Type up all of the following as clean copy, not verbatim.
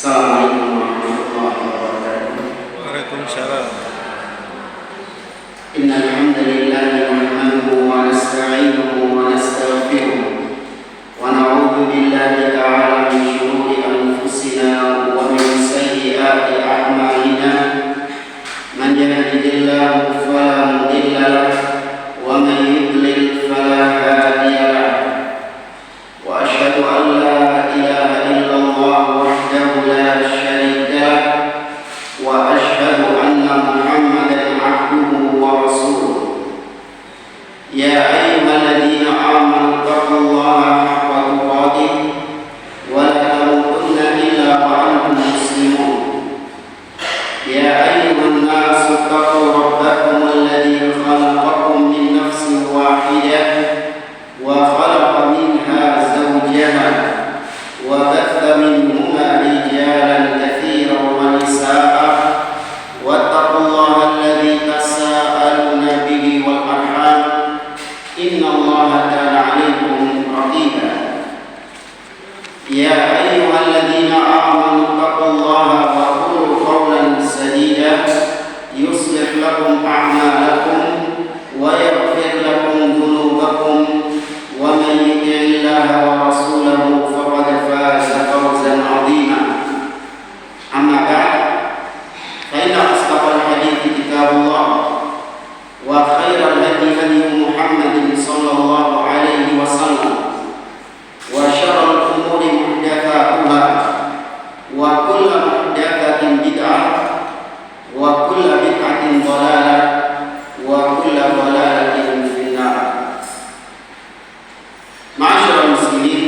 Assalamualaikum warahmatullahi wabarakatuh. Waalaikumsalam. Innal hamdalillah nahmaduhu wa nasta'inuhu wa nastaghfiruh wa na'udzu billahi ta'ala min shururi anfusina wa min sayyiati a'malina. Man yahdihillahu fala mudilla lahu wa man yudlil fala hadiya lahu. Wa asyhadu an la ilaha illallah wahdahu la syarika lahu wa asyhadu anna Muhammadan abduhu wa rasuluh. Ya ayyuhalladzina amanu taqullaha haqqa tuqatih wa la tamutunna illa wa antum muslimun. Ya ayyuhan nasu taqu rabbakum alladzi khalaqakum min nafsin wahidah wa khalaqa minha zawjaha wa batha minhuma rijalan katsiran wa nisaa'a wattaqullaha alladzi tasaaluna bihi wal arham innallaha kana 'alaykum raqiba. Ya ayyuhalladzina amanu taqullaha wa qulu qawlan sadida yuslih lakum a'malakum wa yaghfir lakum dhunubakum wa man yuti'illaha wa rasulahu faqad faza fawzan 'azima. Amma ba'd, fa inna asdaqal hadithi kitabullah wa khairal hadi hadi Muhammadin sallallahu alaihi wasallam wa syarrul umuri muhdatsatuha wa kullu muhdatsatin bid'ah wa kullu bid'atin dhalalah wa kullu dhalalatin finnar. Ma'asyiral muslimin,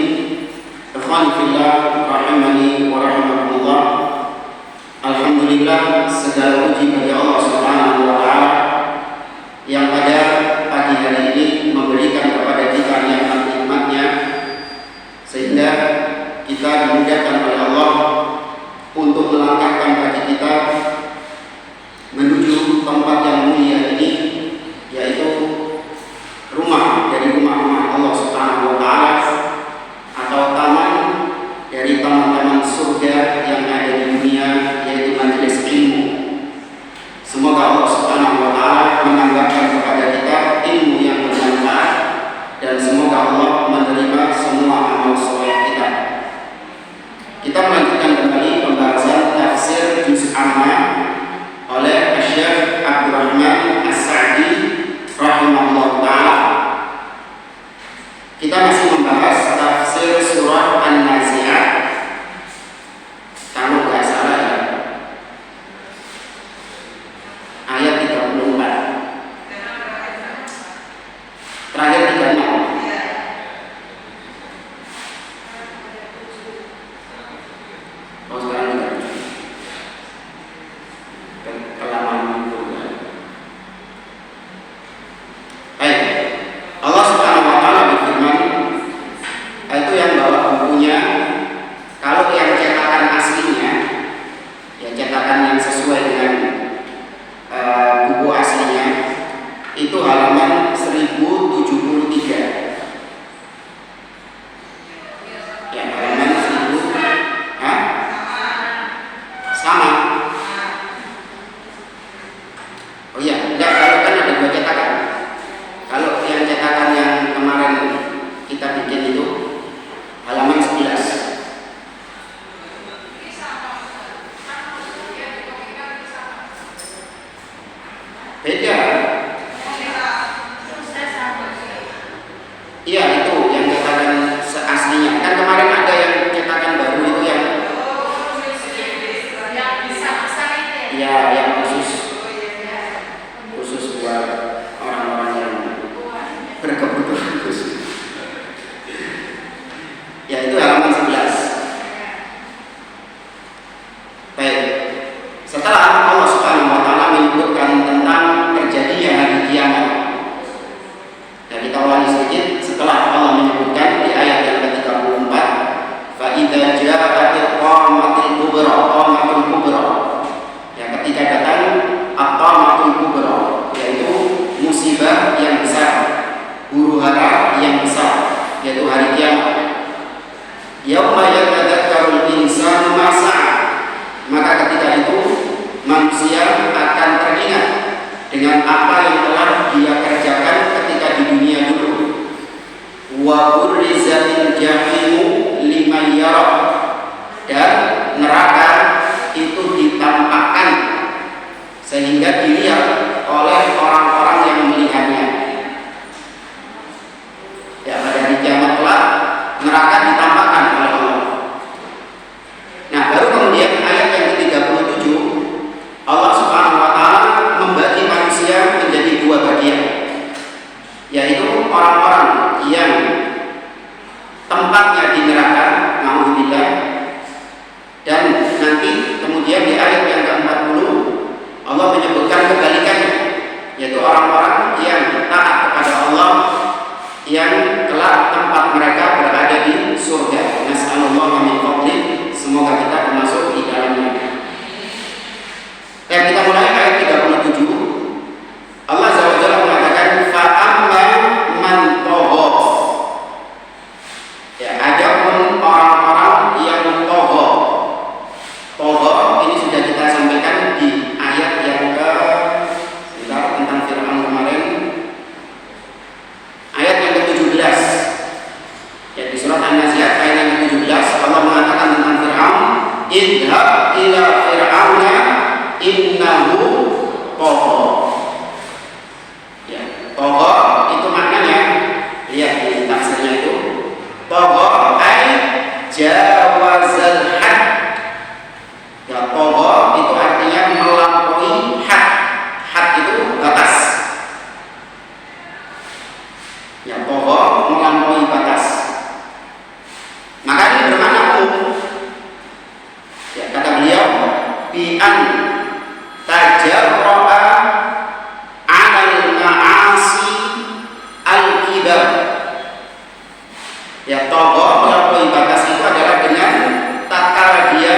ikhwan fillah rahimani wa rahimakumullah. Alhamdulillah, segala puji bagi Allah Subhanahu wa taala yang pada pagi hari ini memberikan kepada kita nikmat-nikmatnya sehingga kita dimudahkan oleh Allah untuk melangkahkan kaki kita menuju tempat yang mulia ini, yaitu rumah dari rumah-rumah Allah Subhanahu wa taala atau taman dari taman-taman surga yang ada di dunia, yaitu majelis ilmu. Semoga Allah Subhanahu wa taala menambahkan kepada kita ilmu yang bermanfaat dan semoga Allah menerima semua amal saleh kita. Kita melanjutkan kembali pembahasan tafsir juz amma oleh Syekh Abdurrahman As-Sa'di rahimahullah taala. Kita masih membahas tafsir surah An-Nazi'at. Kalau nggak salah ya, ayat 34 terakhir 36. Oh sekarang 37 kelamaan juga. Baik, Allah Subhanahu wa taala berfirman, itu yang bawa bukunya, kalau yang cetakan aslinya, ya cetakan yang sesuai dengan buku aslinya, itu halaman 1073. wa burrizatil jahimu liman yara, dan neraka itu ditampakkan sehingga dilihat oleh orang-orang yang melihatnya. Ya, pada hari kiamat kelak neraka ditampakkan oleh Allah. Nah, baru kemudian ayat yang ke-37 Allah Subhanahu wa taala membagi manusia menjadi dua bagian, yaitu orang-orang yang tempatnya di neraka, naudzubillah, dan nanti kemudian di ayat yang ke-40 Allah menyebutkan kebalikannya, yaitu orang-orang yang taat kepada Allah yang kelak tempat mereka berada di surga. Nas'alullah min fadlih, semoga kita termasuk di dalamnya. Dan kita mulai ayat 37. Allah Azza wa Jalla mengatakan fa'amma man tagha. Ya, adapun orang-orang yang tagha. Tagha ini sudah kita sampaikan di ayat yang tentang Fir'aun kemarin. Ayat yang ke-17. Ya, di surat An-Nazi'at ayat yang ke-17 Allah mengatakan tentang Fir'aun, idhab ila fir'auna innahu tagha. Ya, tagha itu maknanya, lihat di tafsirnya itu, tagha ay jawazal had. Ya, tagha itu artinya melampaui had. Had itu batas. Ya, tagha melampaui batas. Maka ini bermakna umum. Ya, kata beliau, bi'an tajarra'a 'alal ma'asi al-kibar. Ya, tagha melampaui batas itu adalah dengan tatkala dia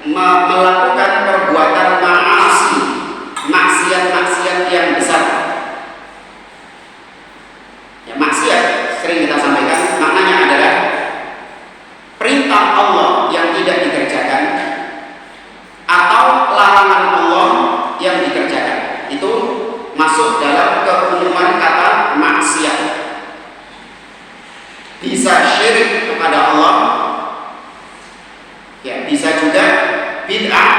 melakukan perbuatan ma'asi, maksiat-maksiat yang besar. Ya, maksiat sering kita sampaikan maknanya adalah perintah Allah yang tidak dikerjakan atau larangan Allah yang dikerjakan. Itu masuk dalam keumuman kata maksiat. Bisa syirik kepada Allah, ya, bisa juga bid'ah,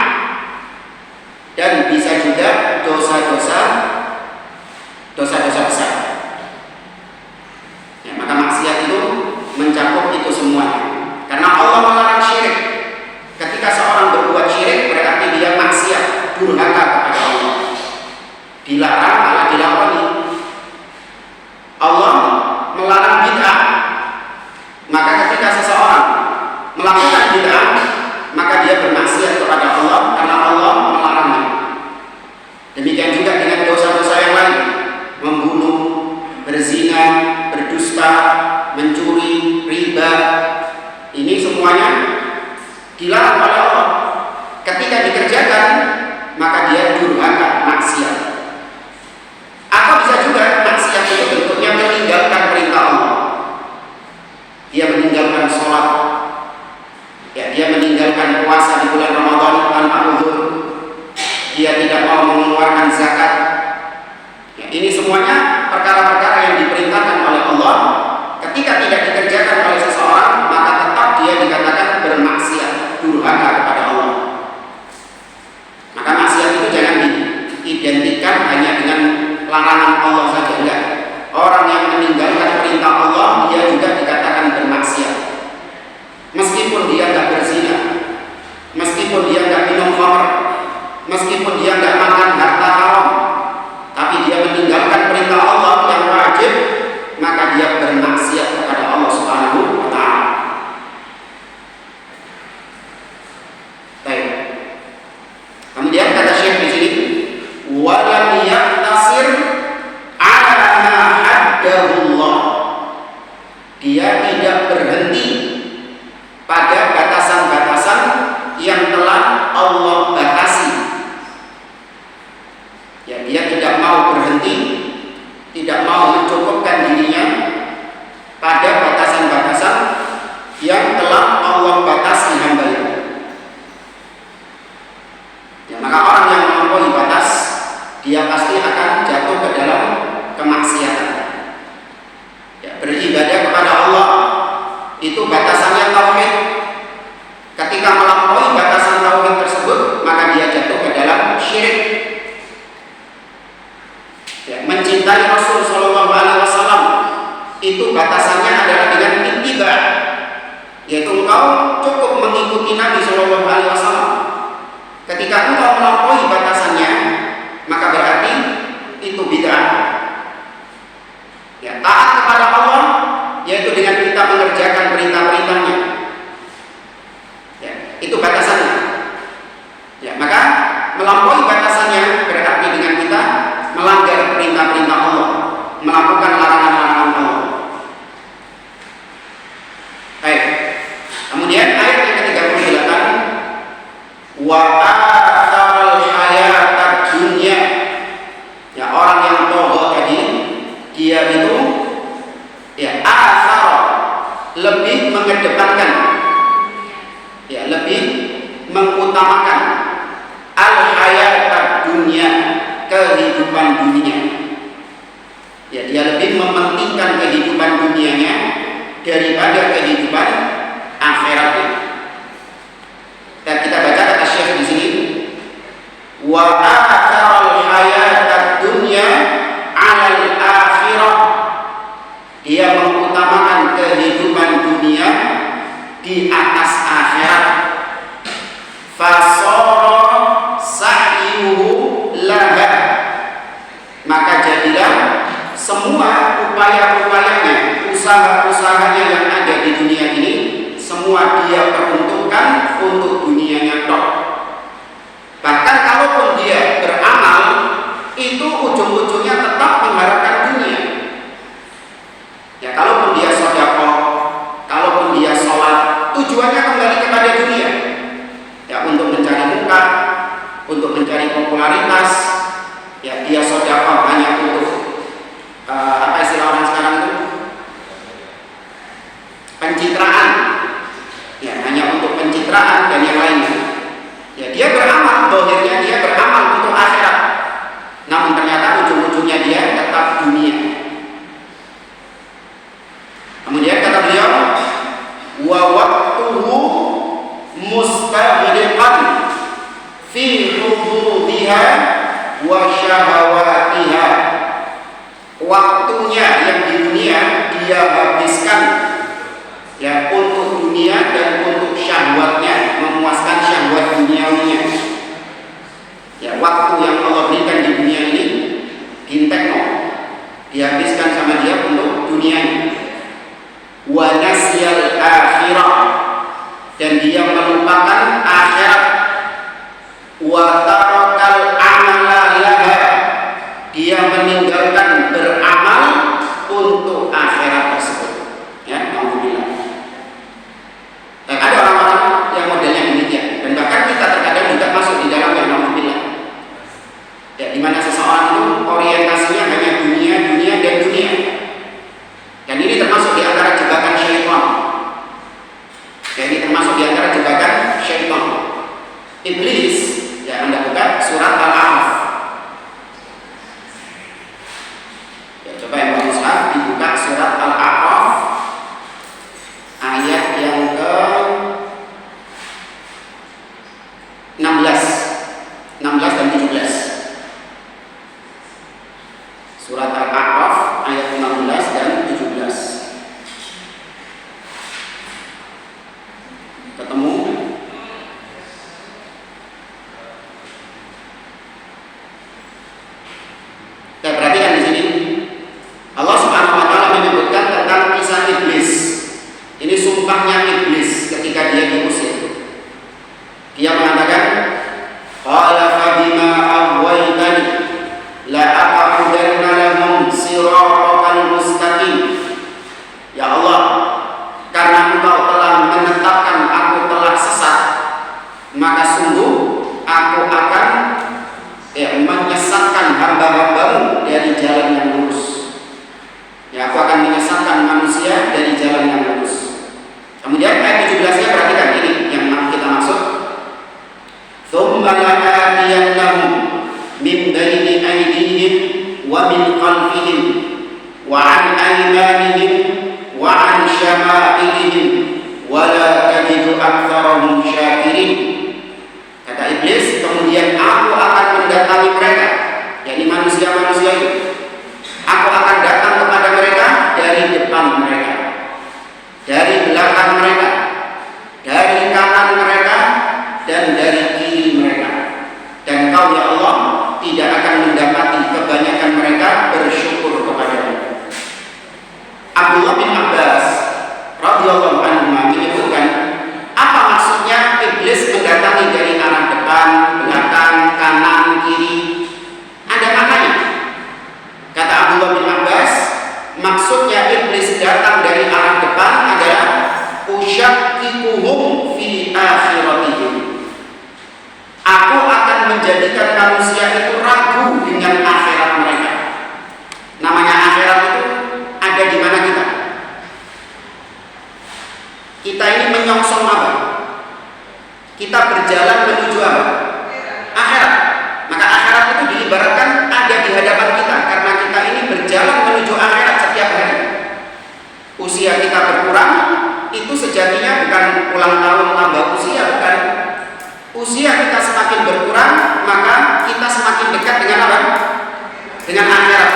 dan bisa juga dosa-dosa besar. Ya, maka maksiat itu mencakup itu semua. Karena Allah melarang syirik. Ketika seorang berbuat syirik berarti dia maksiat, durhaka kepada Allah. Dilarang malah dilakoni. Allah melarang bid'ah. Maka ketika seseorang melakukan bid'ah, maka dia bermaksiat kepada Allah karena Allah melarangnya. Demikian juga dengan dosa-dosa yang lain, membunuh, berzina, berdusta, mencuri, riba. Ini semuanya dilarang oleh Allah. Ketika dikerjakan, maka dia durhaka, maksiat. Atau bisa juga maksiat itu bentuknya meninggalkan perintah Allah. Dia meninggalkan sholat, ya, dia meninggalkan puasa di bulan Ramadan tanpa uzur, dia tidak mau mengeluarkan zakat. Ya, ini semuanya perkara-perkara yang diperintahkan oleh Allah. Ketika tidak dikerjakan oleh seseorang, maka tetap dia dikatakan bermaksiat, durhaka kepada Allah. Maka maksiat itu jangan diidentikan hanya dengan larangan Allah saja, enggak. Orang yang meninggalkan perintah Allah, dia juga dikatakan bermaksiat. Meskipun dia enggak berzina, meskipun dia enggak minum khamr, meskipun dia enggak makan harta haram, tapi dia meninggalkan perintah Allah yang wajib, maka dia bermaksiat kepada Allah Subhanahu wa taala. Baik. Kemudian kata Syekh di sini, wa lam yaktasir 'ala ma haddahullah. Dia tidak berhenti pada batasan-batasan yang telah Allah batasi. Ya, dia tidak mau berhenti, tidak mau mencukupkan dirinya Ya, mencintai Rasul Shallallahu Alaihi Wasallam itu batasannya adalah dengan ittiba, yaitu engkau cukup mengikuti Nabi Shallallahu Alaihi Wasallam. Ketika engkau melampaui batasannya, maka berarti itu bid'ah. Ya, taat kepada Allah yaitu dengan kita mengerjakan perintah-perintahnya. Ya, itu batasannya. Ya, maka melampaui batasannya berarti dengan kita melanggar perintah-perintah Allah, melakukan larangan-larangan Allah. Baik. Kemudian ayat yang ke-38, wa atharal hayatad dunya. Ya, orang yang togha tadi dia itu ya athar, lebih mengedepankan, ya lebih mengutamakan al-hayatad dunya, kehidupan dunia. Ya, dia lebih mementingkan kehidupan dunianya daripada kehidupan akhiratnya. Dan kita baca kata Syekh di sini, wa atharal hayatad dunya 'alal akhirah. Dia mengutamakan kehidupan dunia di atas akhirat. Fasara sa'yuhu laha. Maka jadilah semua upaya-upayanya, usaha-usahanya yang ada di dunia ini, semua dia peruntukkan untuk dunianya tok. Bahkan kalaupun dia beramal, itu ujung-ujungnya tetap mengharapkan dunia. Ya, kalaupun dia sedekah, kalaupun dia sholat, tujuannya kembali kepada dunia. Ya, untuk mencari muka, untuk mencari popularitas. Ya, dia sedekah hanya untuk apa istilah orang sekarang itu? Pencitraan. Ya, hanya untuk pencitraan dan yang lainnya. Ya, dia beramal, dohirnya dia beramal untuk akhirat. Namun ternyata ujung-ujungnya dia tetap dunia. Kemudian kata beliau, wa waqtuhu mustahdiqan fi hududhiha wa syahawatiha. Waktunya yang di dunia dia habiskan ya untuk dunia dan untuk syahwatnya, memuaskan syahwat duniawinya. Ya, waktu yang Allah berikan di dunia ini gintekno, dihabiskan sama dia untuk dunianya. Wa nasyal akhirah, dan dia melupakan akhirat. Wa tarakal amala laha, dia meninggalkan beramal untuk akhirat tersebut. Ya, alhamdulillah. Dan ada orang-orang yang modelnya demikian, dan bahkan kita terkadang juga masuk di dalam yang alhamdulillah. Ya, di mana seseorang itu orientasinya hanya dunia, dunia dan dunia. Dan ini termasuk di antara jebakan syaitan. Ya, ini termasuk di antara jebakan syaitan. Iblis, ya Anda buka surat Al-A'raf. Ya, coba yang berusaha dibuka surat Al-A'raf ayat yang ke 16 dan 17. Surat Al-A'raf ayat 16 dan 17. Ketemu? Kita perhatikan di sini. Allah Subhanahu wa taala menyebutkan tentang kisah iblis. Ini sumpahnya iblis ketika dia diusir. Dia mengatakan, qala fa bima aghwaytani la aqudanna lahum siratal mustaqim. Ya Allah, karena Engkau telah menetapkan aku telah sesat, maka sungguh aku akan menyesatkan hamba-hambamu dari jalan yang lurus. Ya, aku akan menyesatkan manusia dari jalan yang lurus. Kemudian ayat 17-nya perhatikan ini yang kita maksud. Tsumma la'atiyannahum min baini aydihim wa min khalfihim wa an aymanihim wa an syama'ilihim wa la tajidu aktsarahum syakirin. Kata iblis, kemudian aku akan mendatangi mereka, yakni manusia-manusia itu, usyakikuhum fi akhiratihim. Aku akan menjadikan manusia itu ragu dengan akhirat mereka. Namanya akhirat itu ada di mana kita? Kita ini menyongsong apa? Kita berjalan menuju apa? Akhirat. Maka akhirat itu diibaratkan ada di hadapan kita, karena kita ini berjalan menuju akhirat setiap hari. Usia kita berkurang, itu sejatinya bukan ulang tahun tambah usia, bukan. Usia kita semakin berkurang, maka kita semakin dekat dengan apa? Dengan akhirat.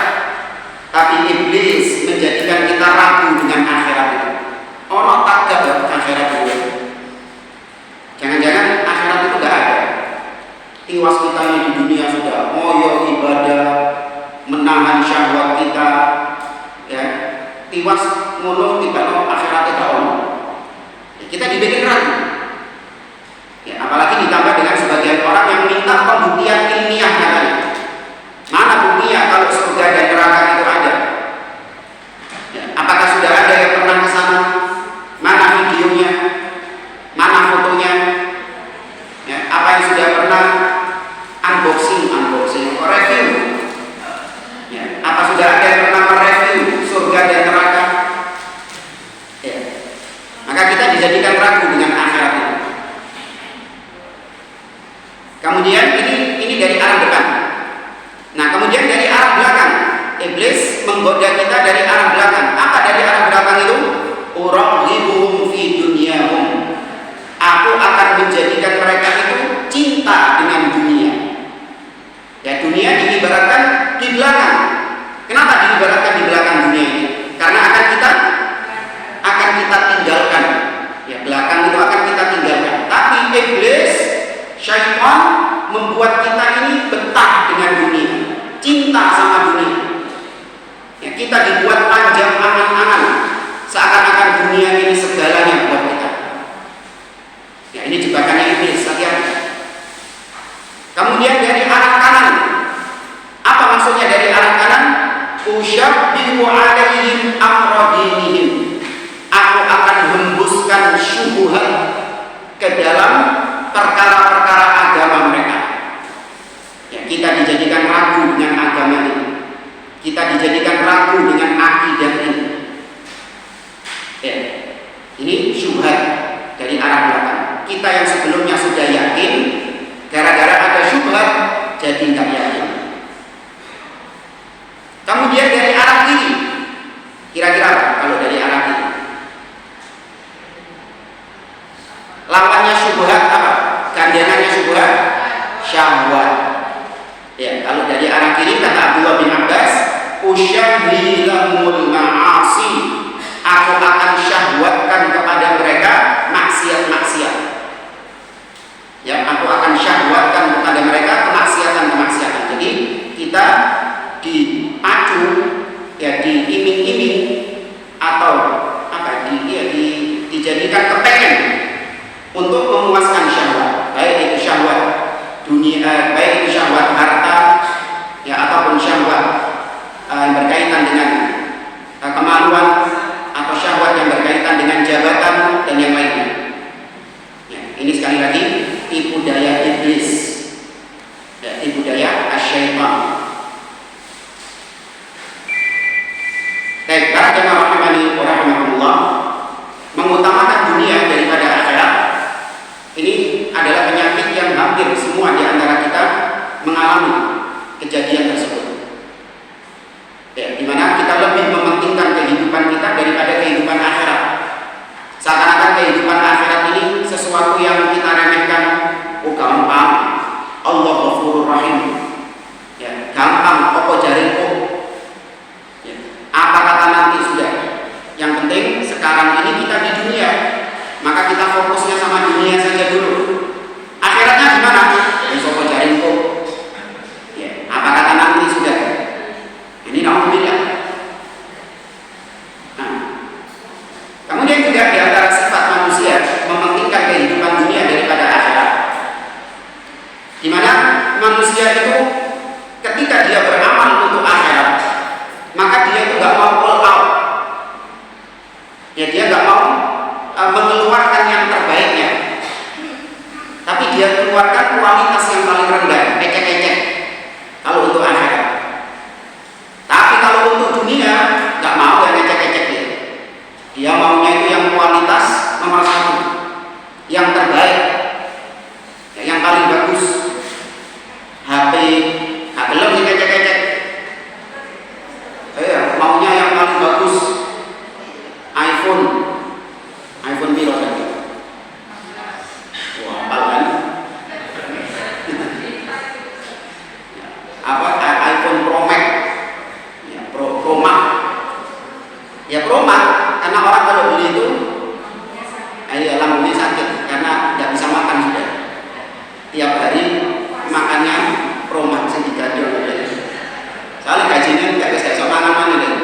Tapi iblis menjadikan kita ragu dengan akhirat itu. Orang takut akhirat itu. Jangan-jangan akhirat itu tidak ada. Tiwas kita ini di dunia sudah moyo ibadah, menahan syahwat kita, ya. Tiwas ngono tidak mau akhirat kita ono. Kita dibikin ragu. Ya, apalagi ditambah dengan sebagian orang yang minta pembuktian ilmiahnya tadi. Mana buktinya kalau surga dan neraka itu ada? Ya, apakah sudah ada yang pernah ke sana? Mana videonya? Mana fotonya? Ya, apa yang sudah pernah unboxing, review? Ya, apa sudah ada yang pernah mereview surga dan neraka? Ya. Maka kita dijadikan ragu dengan akhirat itu. Kemudian ini dari arah depan. Nah, kemudian dari arah belakang, iblis menggoda kita dari arah belakang. Apa dari arah belakang itu? Uraghibuhum fi dunyahum. Aku akan menjadikan mereka itu cinta dengan dunia. Ya, dunia diibaratkan di belakang. Kenapa diibaratkan di belakang dunia ini? Karena akan kita tinggalkan. Ya, belakang itu akan kita tinggalkan. Tapi iblis, syaitan membuat kita ini betah dengan dunia, cinta sama dunia. Ya, kita dibuat panjang angan-angan, seakan-akan dunia ini segalanya buat kita. Ya, ini jebakannya iblis, hati-hati. Kemudian dari arah kanan, apa maksudnya dari arah kanan? Usyabbihu alaihim amra dinihim. Aku akan hembuskan syubhat ke dalam perkara-perkara agama mereka. Ya, kita dijadikan ragu dengan agama ini. Kita dijadikan ragu dengan akidah ini. Ya, ini syubhat dari arah belakang. Kita yang sebelumnya sudah yakin, gara-gara ada syubhat jadi tidak yakin. Kemudian dari arah kiri, kira-kira apa kalau dari arah kiri? Lawannya syubhat apa? Gandengannya syubhat, syahwat. Ya, kalau dari arah kiri kata Abdullah bin Abbas, usyahhilahumul ma'asi. Aku akan syahwatkan kepada mereka maksiat-maksiat. Ya, aku akan syahwatkan kepada mereka kemaksiatan-kemaksiatan. Jadi kita dipacu, ya, diiming-iming atau apa? Dijadikan kepengen untuk memuaskan syahwat, baik itu syahwat dunia, baik itu syahwat harta, ya, ataupun syahwat yang berkaitan dengan kemaluan, atau syahwat yang berkaitan dengan jabatan dan yang lainnya. Ya, ini sekali lagi tipu daya iblis, ya, tipu daya asyaitan. Baik, para jemaah rahimani wa rahimakumullah, mengutamakan dunia daripada akhirat ini adalah penyakit yang hampir semua di antara kita mengalami kejadian tersebut. Ya, di mana kita lebih mementingkan kehidupan kita daripada kehidupan akhirat. Seakan-akan kehidupan akhirat ini sesuatu yang kita remehkan. Oh, gampang, Allah Ghafurur Rahim. Ya, gampang, pokok jariko. Ya, apa kata nanti sudah. Yang penting sekarang ini kita di dunia, maka keluarkan kualitas yang paling rendah, ecek-ecek. Kalau untuk akhirat. Tapi kalau untuk dunia nggak mau yang ecek-ecek dia. Dia maunya itu yang kualitas nomor 1, yang terbaik, yang paling bagus. HP, nggak belum sih ecek-ecek. Maunya yang paling bagus. iPhone piro tadi? Wah, apal kan? iPhone Pro Max. Ya, Pro Max. Ya Pro Max, karena orang kalau beli itu lambungnya sakit karena nggak bisa makan sudah. Tiap hari makannya Pro Max sedikit dulu. Soalnya gajinya nggak bisa mana-mana deh.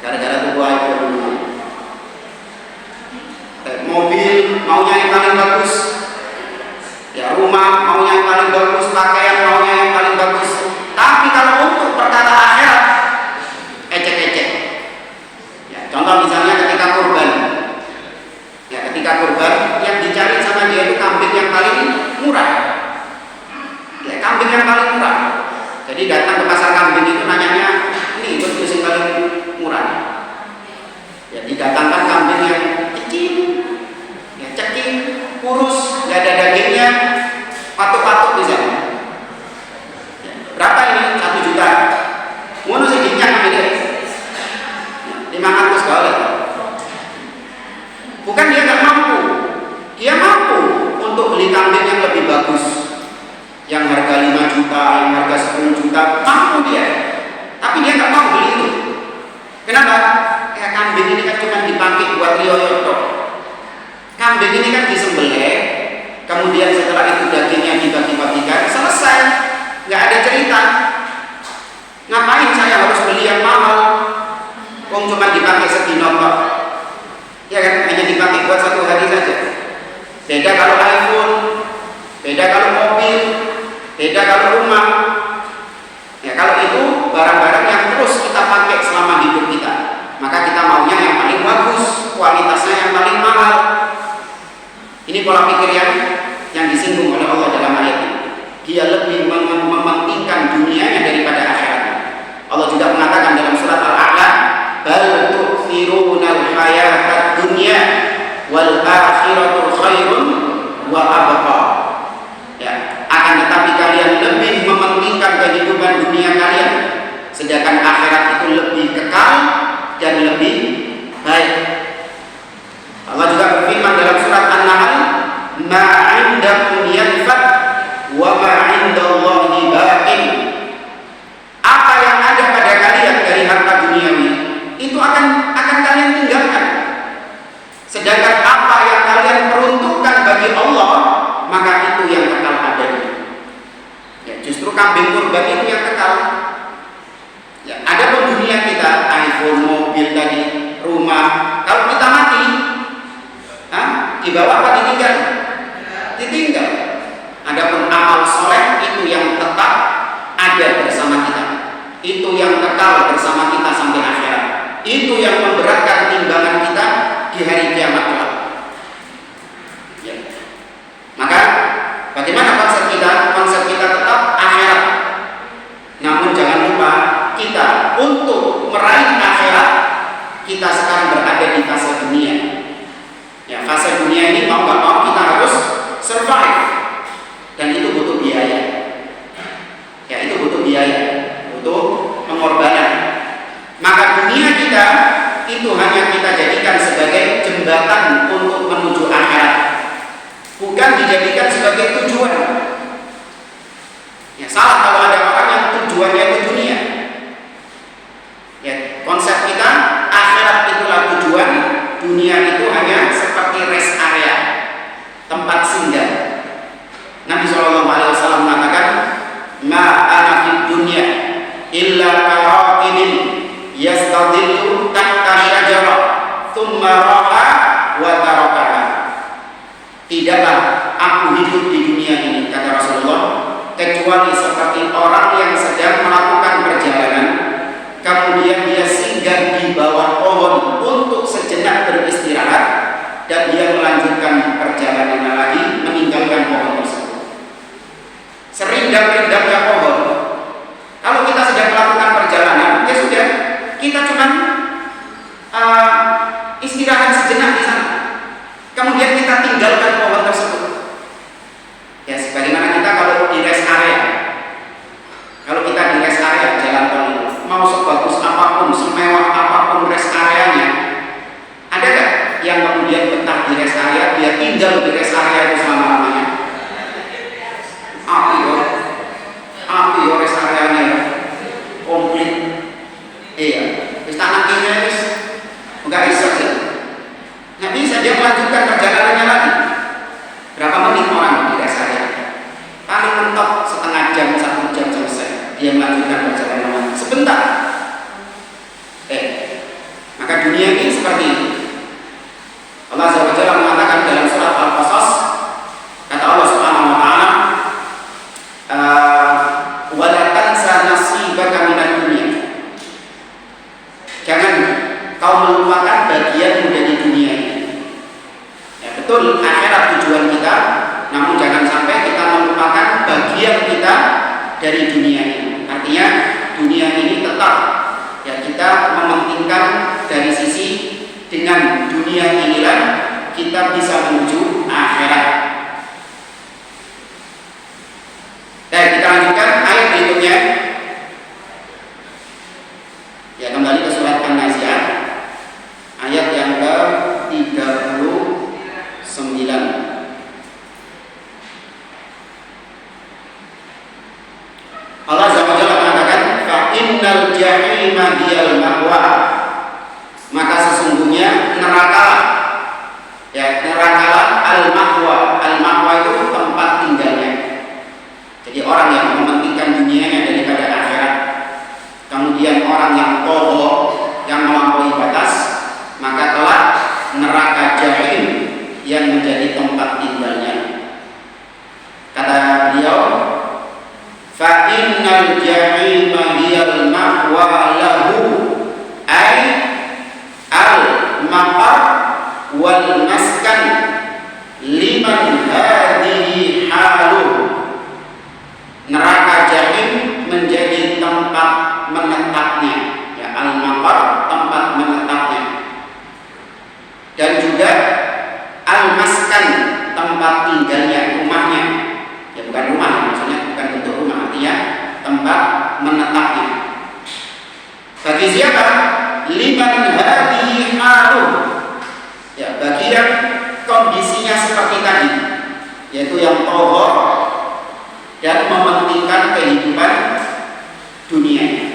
Gara-gara tubuh iPhone. Mobil maunya yang paling bagus, ya rumah maunya yang paling bagus, pakaian maunya yang paling bagus. Tapi kalau untuk perkara akhirat, ecek-ecek. Ya, contoh misalnya ketika kurban, yang dicari sama dia itu kambing yang paling murah. Ya, kambing yang paling murah. Jadi datang ke pasar kambing itu nanyanya, ini betul yang paling murah. Ya, didatangkan kambing yang kecil, ceking, kurus, nggak ada dagingnya, patuk-patuk di sana. Ya, berapa ini? 1 juta. Ngono sih dinyak ini. 500 dolar. Bukan dia nggak mampu, dia mampu untuk beli kambing yang lebih bagus, yang harga 5 juta, yang harga 10 juta, mampu dia. Tapi dia nggak mau beli itu. Kenapa? Kayak kambing ini kan cuma dipakai buat rioyo tok. Kambing ini kan disembelih, kemudian setelah itu dagingnya dibagi-bagikan, selesai, nggak ada cerita. Ngapain saya harus beli yang mahal? Wong cuma dipakai sedino kok. Ya kan, hanya dipakai buat 1 hari saja. Beda kalau iPhone, beda kalau mobil, beda kalau rumah. Ya kalau itu barang-barang yang terus kita pakai selama hidup kita, maka kita maunya yang paling bagus, kualitasnya yang paling mahal. Ini pola pikir yang disinggung oleh Allah dalam ayat ini. Dia lebih mementingkan dunianya daripada akhiratnya. Allah juga mengatakan dalam surat Al-A'la, bal tu'thirunal hayatad dunya wal akhiratu khairun wa abqa. Ya, akan tetapi kalian lebih mementingkan kehidupan dunia kalian, sedangkan akhirat itu lebih kekal dan lebih baik. Allah juga berfirman dalam surat An-Nahl, ma 'indakum yanfad wa ma 'indallahi baqin. Apa yang ada pada kalian dari harta duniawi itu akan kalian tinggalkan. Sedangkan apa yang kalian peruntukkan bagi Allah, maka itu yang kekal abadi. Ya, justru kambing kurban itu yang kekal. Ya, ada pun dunia kita, iPhone, mobil tadi, rumah, kalau kita mati, dibawa apa ditinggal? Ditinggal. Adapun amal soleh itu yang tetap ada bersama kita, itu yang kekal bersama kita sampai akhirat, itu yang memberatkan timbangan kita di hari kiamat kelak. Ya. Maka bagaimana konsep kita? Konsep kita tetap akhirat. Namun jangan lupa kita untuk meraih akhirat, kita sekarang berada di fase dunia. Ya, fase dunia ini mau nggak mau kita harus survive, dan itu butuh biaya. Ya, itu butuh biaya, butuh pengorbanan. Maka dunia kita itu hanya kita jadikan sebagai jembatan untuk menuju akhirat, bukan dijadikan sebagai tujuan. Ya, salah kalau ada orang yang tujuannya itu dunia. Ya, konsep kita akhirat itulah tujuan, dunia itu hanya seperti rest area, tempat singgah. Nabi SAW mengatakan, ma ana fid dunya illa karakibin yastadillu tahta syajarah thumma raha wa tarakaha. Tidaklah aku hidup di dunia ini, kata Rasulullah, kecuali seperti orang yang sedang melakukan perjalanan, kemudian dia singgah di bawah pohon untuk sejenak beristirahat, dan dia melanjutkan perjalanannya lagi meninggalkan pohon tersebut. rindang-rindangnya pohon. Kalau kita sedang melakukan perjalanan, ya sudah, kita cuman istirahat sejenak di sana. Kemudian kita tinggalkan pohon tersebut. Ya, sebagaimana kita kalau di rest area. Kalau kita di rest area jalan tol ini, mau sebagus apapun, semewah apapun rest areanya, ada gak yang kemudian betah di rest area, dia tinggal di rest area itu selama-lamanya? Api yo rest areanya komplit. Iya, wis tanah kene wis enggak bisa sih. Nggak bisa dia melanjutkan perjalanannya lagi. Berapa menit orang di rest area? Paling mentok setengah jam, 1 jam selesai. Dia melanjutkan perjalanan sebentar. Maka dunia ini seperti ini. Allah Azza wa Jalla mengatakan dalam surat Al-Qasas, kata Allah Subhanahu wa taala, wa la tansa nasibaka minad dunya. Jangan kau melupakan bagianmu dari dunia ini. Ya betul, akhirat tujuan kita, namun jangan sampai kita melupakan bagian kita dari dunia ini. Artinya dunia ini tetap ya kita mementingkan dari sisi dengan dunia inilah kita bisa menuju akhirat. Dan kita lanjutkan ayat berikutnya. Ya kembali ke surat An-Nazi'at ayat yang ke-39. Allah Azza wa Jalla mengatakan fa innal jahima hiyal ma'wa. Maka sesungguhnya neraka al-ma'wa. Al-ma'wa itu tempat tinggalnya. Jadi orang yang mementingkan dunianya daripada akhirat, kemudian orang yang togho, yang melampaui batas, maka kelak neraka jahim yang menjadi tempat tinggalnya. Kata beliau, fa innal jahima hiyal ma'wa lahu ay al-maqar wal maskan liman hadhihi haluh. Neraka jahim menjadi tempat menetapnya, ya al-maqar tempat menetapnya, dan juga al-maskan tempat tinggalnya, rumahnya. Ya bukan rumah, maksudnya bukan bentuk rumah, artinya tempat menetapnya. Bagi siapa? Liman hadhihi haluh. Ya, bagi yang kondisinya seperti tadi, yaitu yang togho dan mementingkan kehidupan dunia.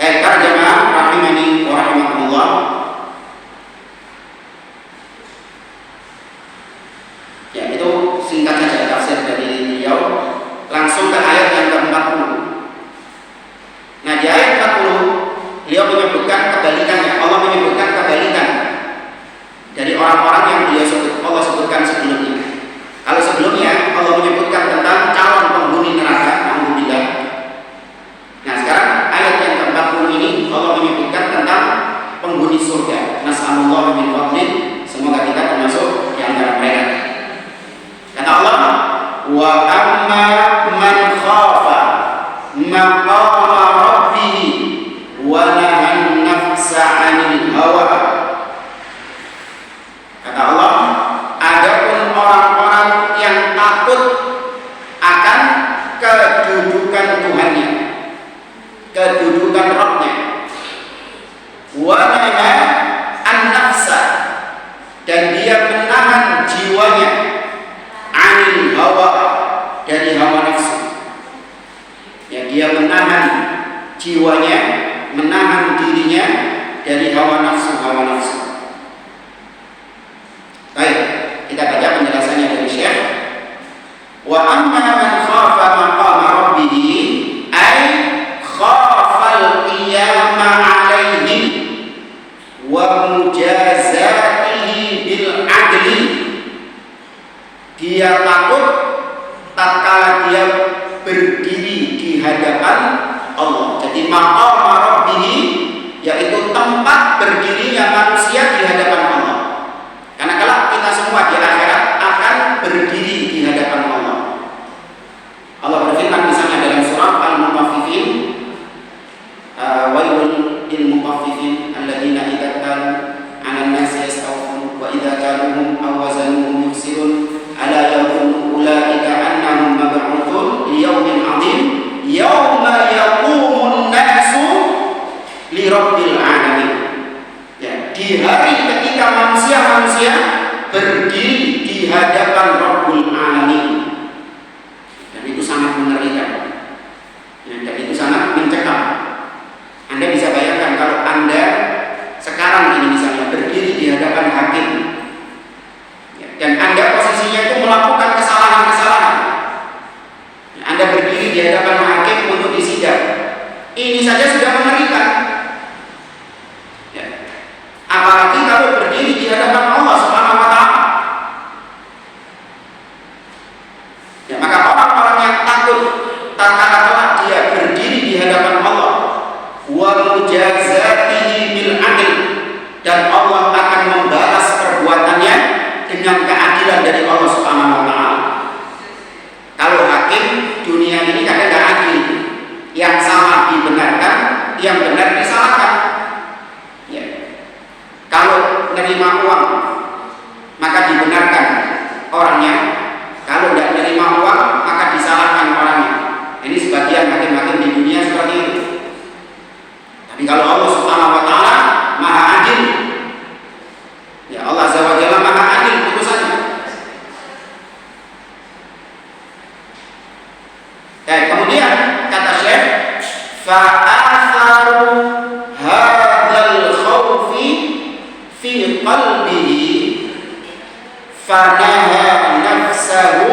Para jemaah rahimani wa rahimakumullah. Ya, itu singkat saja tafsir dari beliau. Langsung ke ayat yang ke-40. Nah, di ayat 40 beliau menyebutkan kebalikannya. Allah menyebutkan kebalikan dari orang-orang yang Allah sebutkan sebelumnya. Kalau sebelumnya Allah menyebutkan tentang calon penghuni neraka, alhamdulillah. Nah, sekarang ayat yang ke-40 ini Allah menyebutkan tentang penghuni surga. Nas'alullah min fadlih, semoga kita termasuk di antara mereka. Kata Allah, wa amma man khafa maqama rabbih wa nahan nafsa 'anil hawa. Kata Allah, adapun orang-orang yang takut akan kedudukan Tuhannya, kedudukan Rabb-Nya, wa nahan an-nafsa, dan dia menahan jiwanya, 'anil hawa, dari hawa nafsu. Ya, dia menahan jiwanya, menahan dirinya dari hawa nafsu. Baik, kita baca penjelasannya dari Syekh. Wa amma man khafa maqama rabbih ay khafa al-qiyama 'alaihi wa mujazatihi bil 'adli. Dia takut tatkala dia berdiri di hadapan Allah. Jadi maqama rabbih yaitu tempat berdirinya manusia di hadapan Allah. Karena kalau kita semua di akhirat akan Ini saja sudah mengerikan. Ya. Apalagi kalau berdiri di hadapan Allah Subhanahu wa taala. Ya, maka orang-orang yang takut tatkala kelak dia berdiri di hadapan Allah wa mujazatihi bil adl, dan Allah akan membalas perbuatannya dengan keadilan dari Allah Subhanahu wa taala. Kalau hakim dunia ini kadang tidak adil, yang salah dibenarkan, yang benar disalahkan. Ya. Kalau menerima uang maka dibenarkan orangnya, kalau tidak menerima uang maka disalahkan orangnya. Ini sebagian hakim-hakim di dunia seperti itu. Tapi kalau Allah Subhanahu wa taala Maha Adil, ya Allah Azza wa Jalla Maha Adil putusannya. Kemudian kata Syekh, fa'atharu hadzal khawfi fi qalbihi fanaha nafsahu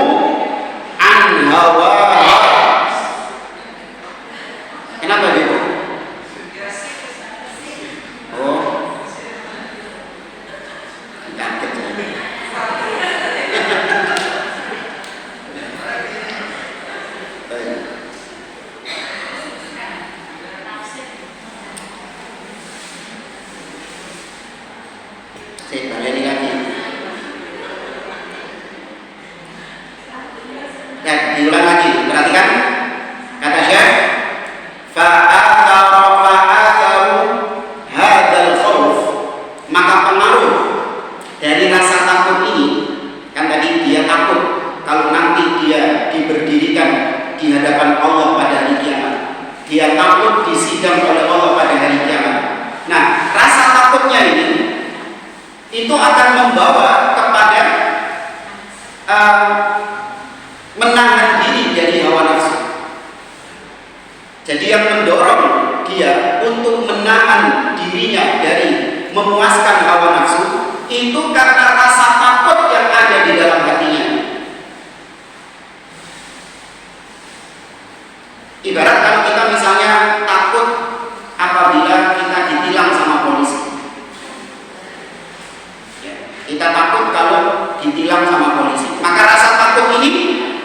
an hawaha. Kenapa gitu? Oh, kaget ya. Saya balik lagi. Dan diulang lagi, perhatikan kata Syekh, fa'atharu hadzal khauf, maka pengaruh dari rasa takut ini, kan tadi dia takut kalau nanti dia diberdirikan di hadapan Allah pada hari kiamat, dia takut disidang oleh Allah pada hari kiamat. Nah, rasa takutnya ini itu akan membawa kepada menahan diri dari hawa nafsu. Jadi yang mendorong dia untuk menahan dirinya dari memuaskan hawa nafsu itu karena rasa takut yang ada di dalam hatinya. Ibarat kalau kita misalnya takut apabila kita ditilang sama polisi. Kita takut kalau ditilang sama polisi. Maka rasa takut ini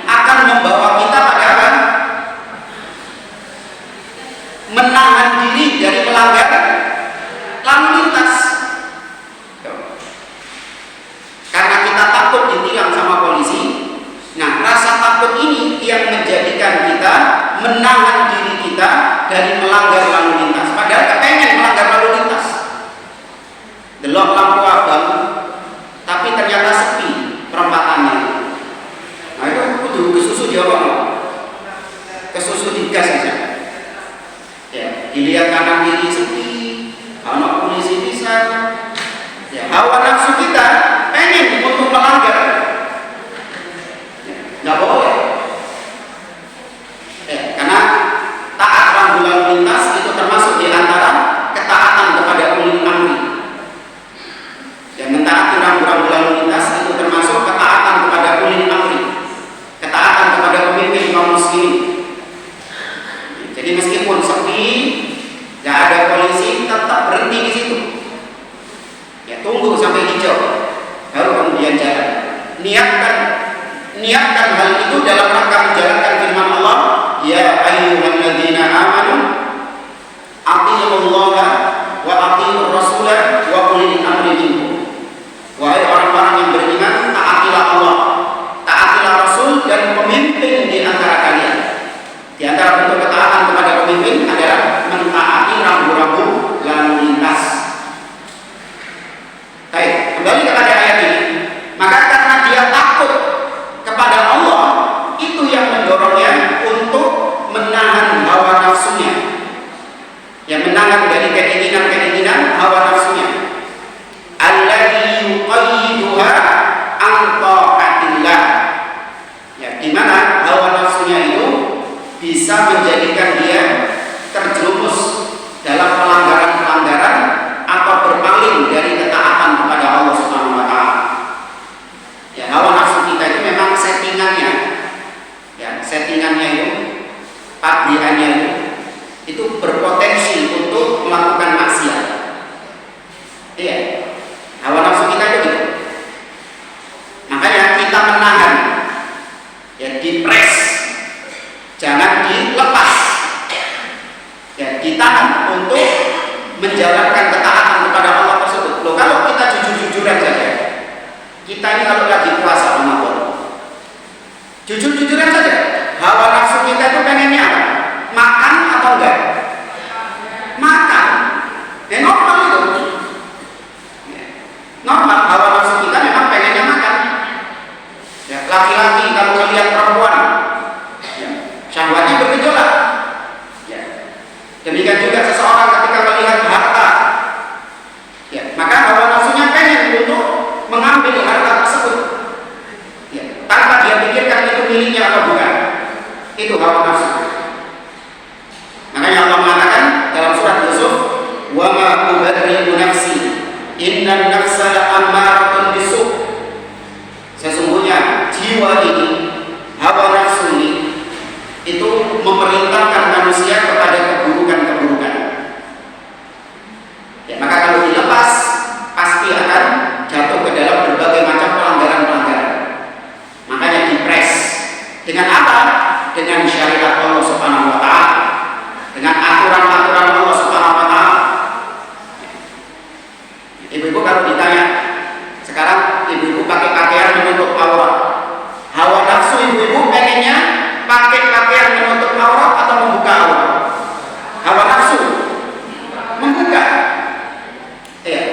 akan membawa kita pada apa? Menahan diri dari melanggar lalu lintas. Karena kita takut ditilang sama polisi. Nah, rasa takut ini yang menjadikan kita menahan diri kita dari melanggar lalu lintas. Padahal kepengen melanggar lalu lintas. Delok lampu abang, tapi ternyata sepi perempatannya. Nah itu kudu kesusu Jawa, kesusu digas saja. Ya, dilihat kanan kiri sepi, anak polisi bisa. Ya, hawa nafsu kita pengen untuk melanggar, ya, nggak boleh. Karena taat rambu lalu lintas itu termasuk di antara ketaatan kepada ulil amri. Dan mentaati rambu-rambu lalu lintas itu termasuk ketaatan kepada ulil amri, ketaatan kepada pemimpin kaum muslimin. Jadi meskipun sepi, nggak ada polisi, tetap berhenti di situ. Ya, tunggu sampai hijau, baru kemudian jalan. Niatkan hal itu dalam rangka menjalankan firman Allah, ya ayyuhalladzina amanu atiiullaha wa atiiur rasulah wa ulil amri minkum. Wahai orang-orang yang beriman, taatilah Allah, taatilah Rasul dan pemimpin di antara kalian. Di antara bentuk ketaatan kepada pemimpin adalah mentaati rambu-rambu lalu lintas. Baik, kembali kepada ayat ini. Maka karena dia takut kepada Allah, itu yang mendorongnya untuk menahan hawa nafsunya, yang menahan dari keinginan-keinginan hawa nafsunya. Alladzi yuqayyiduha an ta'atillah. Ya, di mana hawa nafsunya itu bisa menjadikan dia terjerumus dalam pelanggaran-pelanggaran atau berpaling dari ketaatan kepada Allah Subhanahu wa taala. Ya, hawa nafsu kita itu memang settingannya. Ya, settingannya itu, pabrikannya itu itu berpotensi untuk melakukan maksiat. Iya, hawa nafsu kita itu gitu. Makanya kita menahan, ya dipres, jangan dilepas, ya ditahan untuk menjalankan ketaatan kepada Allah tersebut. Loh, kalau kita jujur-jujuran saja, kita ini kalau lagi puasa Ramadan, jujur-jujuran saja, hawa nafsu kita itu pengennya apa? Makan atau enggak? Makan. Ya normal itu. Normal, hawa nafsu kita memang pengennya makan. Ya, laki-laki kalau melihat perempuan, ya, syahwatnya bergejolak. Ya. Demikian juga seseorang ketika melihat harta, ya, maka hawa nafsunya pengen untuk mengambil harta tersebut, ya, tanpa dia pikirkan itu miliknya atau bukan. Itu hawa nafsu. Makanya Allah mengatakan dalam surat Yusuf, wa ma ubarri'u nafsi innan nafsa la'ammaratun bisu'. Sesungguhnya jiwa ini, hawa nafsu ini, itu memerintahkan manusia kepada keburukan-keburukan. Ya, maka kalau dilepas pasti akan jatuh ke dalam berbagai macam pelanggaran-pelanggaran. Makanya dipres. Dengan apa? Dengan syariat Allah Subhanahu wa taala. Dengan aturan-aturan Allah Subhanahu wa taala. Ibu-ibu kalau ditanya, sekarang ibu-ibu pakai pakaian menutup aurat. Hawa nafsu ibu-ibu pengennya pakai pakaian menutup aurat atau membuka aurat? Hawa nafsu membuka. Ya.